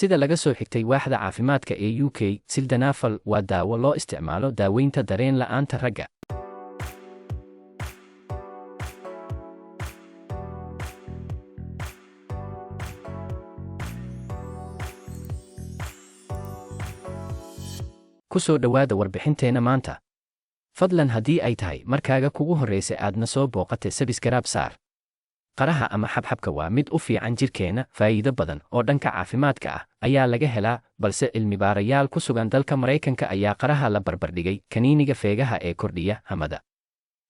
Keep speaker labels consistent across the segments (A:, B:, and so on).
A: Sida laga soo xigtay waaxda caafimaadka ee UK, sildenafil waa daawo loo isticmaalo daaweynta dareen la'aanta ragga. Ku soo dhawaada warbixinteena maanta. Fadlan haddii ay tahay markaaga kugu horreysay aadna soo booqatay sabskraib saar. Qaraha ama xabxabka waa mid u fiican jirkeena, faa'iido badan oo dhanka caafimaadka ah ayaa laga helaa, balse cilmi-baarayaal ku sugan dalka Mareykanka ayaa qaraha la barbardhigay kaniiniga feegaha ee kordhiya hamada.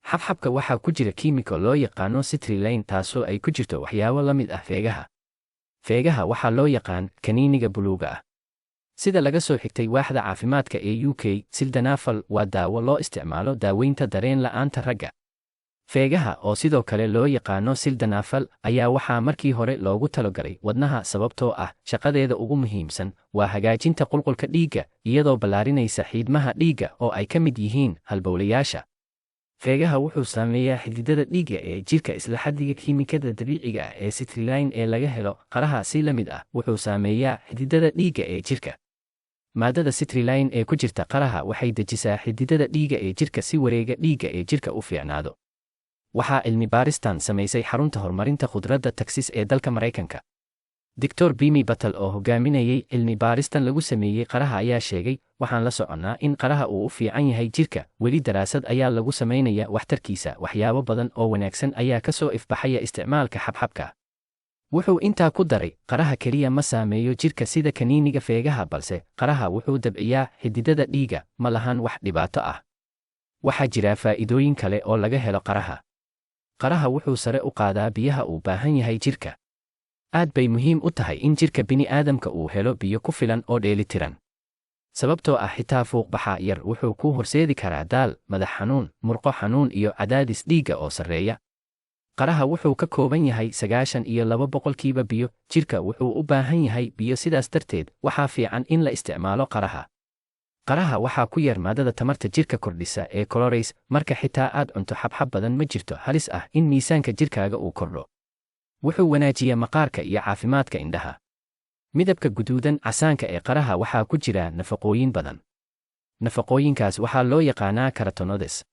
A: Xabxabka waxaa ku jira kiimiko loo yaqaano citrulline taasoo ay ku jirto waxyaabo la mid ah feegaha. Feegaha waxaa loo yaqaan kaniiniga buluuga ah. Sida laga soo xigtay waaxda caafimaadka ee UK, sildenafil waa daawo loo isticmaalo daaweynta dareen la'aanta ragga. Feegaha oo sidoo kale loo yaqaano sildenafil ayaa waxaa markii hore loogu talagalay wadnaha sababtoo ah shaqadeeda ugu muhiimsan waa hagaajinta qulqulka dhiigga iyadoo ballaarinaysa xiidmaha dhiigga oo ay ka mid yihiin halbowlayaasha. Feegaha wuxuu saameeyaa xididada dhiigga ee jirka isla xaddiga kiimikada dabiiciga ah ee citrulline ee laga helo qaraha si la mid ah wuxuu saameeyaa xididada dhiigga ee jirka. Maadada citrulline ee ku jirta qaraha waxay dejisaa xididada dhiigga ee jirka si wareegga dhiigga ee jirka u fiicnaado. Waxaa cilmi-baaristan samaysay xarunta horumarinta khudradda Texas ee dalka Mareykanka. Dr. Bimi Battle oo hogaaminayay cilmi-baaristan lagu sameeyey qaraha ayaa sheegay, waxaan la soconnaa in qaraha uu u fiican yahay jirka, weli daraasad ayaa lagu samaynayaa waxtarkiisa, waxyaabo badan oo wanaagsan ayaa ka soo ifbaxaya isticmaalka xabxabka. Wuxuu intaa ku daray, qaraha keliya ma saameeyo jirka sida kaniiniga feegaha balse qaraha wuxuu dabciyaa xididada dhiigga, ma lahan wax dhibaato ah. Waxaa jira faa'iidooyin kale oo laga helo qaraha. Qaraha wuxuu sare u qaadaa biyaha uu baahan yahay jirka. Aad bay muhiim u tahay in jirka bini'aadamka uu helo biyo ku filan oo dheelitiran. Sababtoo ah xitaa fuuqbaxa yar wuxuu ku horseedi karaa daal, madax xanuun, murqo xanuun iyo cadaadis dhiigga oo sarreeya. Qaraha wuxuu ka kooban yahay 92% biyo, jirka wuxuu u baahan yahay biyo sidaas darteed waxaa fiican in la isticmaalo qaraha. Qaraha waxaa ku yar maadada tamarta jirka kordhisa ee calories, marka xitaa aad cunto xabxab badan ma jirto halis ah in miisaanka jirkaaga uu kordho. Wuxuu wanaajiyaa maqaarka iyo caafimaadka indhaha. Midabka guduudan casaanka ee qaraha waxaa ku jira nafaqooyin badan. Nafaqooyinkaas waxaa loo yaqaanaa carotenoids.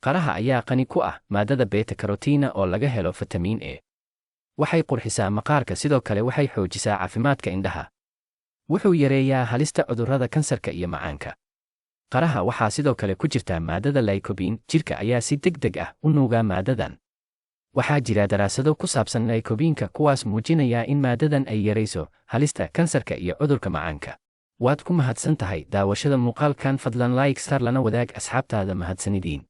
A: Qaraha ayaa qani ku ah maadada beta-carotene oo laga helo fitamiin A. Waxay qurxisaa maqaarka sidoo kale waxay xoojisaa caafimaadka indhaha. Wuxuu yareeyaa halista cudurrada kansarka iyo macaanka. Qaraha waxaa sidoo kale ku jirta maadada lycopene, jirka ayaa si degdeg ah u nuuga maadadan. Waxaa jira daraasado ku saabsan lycopene-ka kuwaas muujinaya in maadadan ay yarayso halista kansarka iyo cudurka macaanka. Waad ku mahadsan tahay daawashada muuqaalkan, fadlan like star lana wadaag asxaabtaada, mahadsanidin.